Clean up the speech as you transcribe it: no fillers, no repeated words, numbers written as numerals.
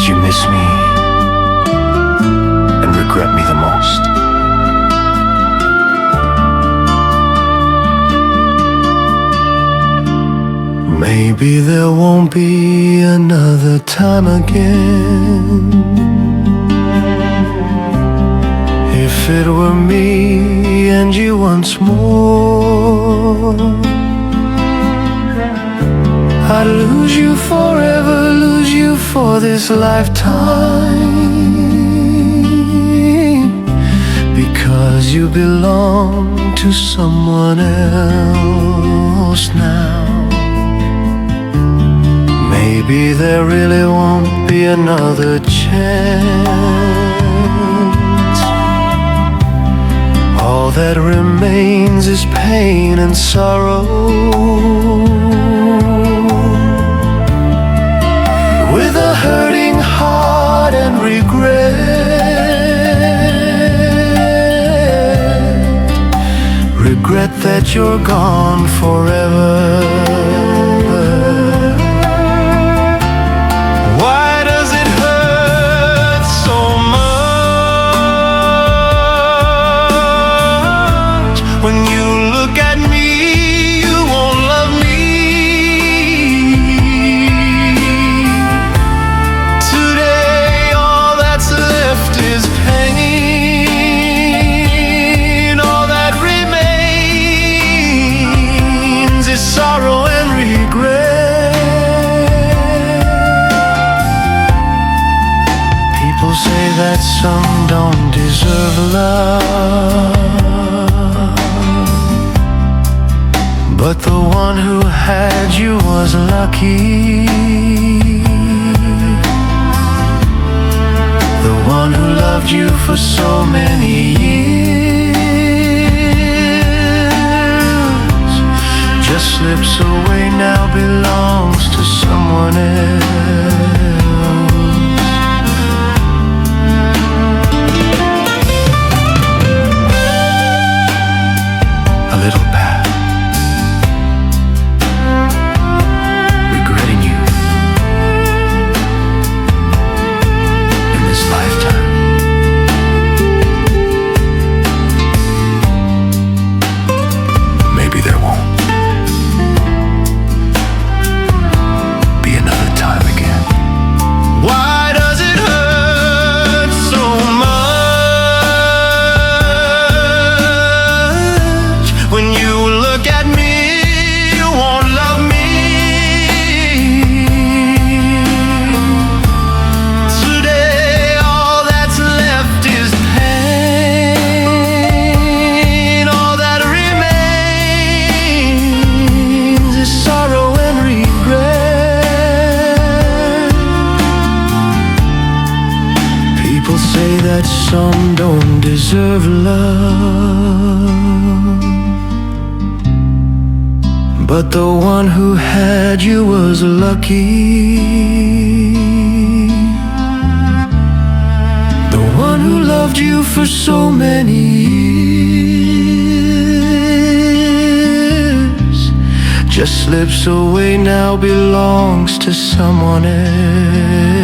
you miss me and regret me the most? Maybe there won't be another time again. If it were me and you once more, I'd lose you forever, lose you for this lifetime, because you belong to someone else now. Maybe there really won't be another chance. All that remains is pain and sorrow, with a hurting heart and regret that you're gone forever. Why does it hurt so much when you look at me? You won't love me. Today all that's left is pain. All that remains is sorrow and regret. People say that some don't deserve love, but the one who had you was lucky. The one who loved you for so many years just slips away now, belongs to someone else. A little bad, regretting you in this lifetime. Maybe there won't be another time again. Why does it hurt so much when you look at me? You won't love me. Today all that's left is pain. All that remains is sorrow and regret. People say that some don't deserve love, but the one who had you was lucky. The one who loved you for so many years just slips away now, belongs to someone else.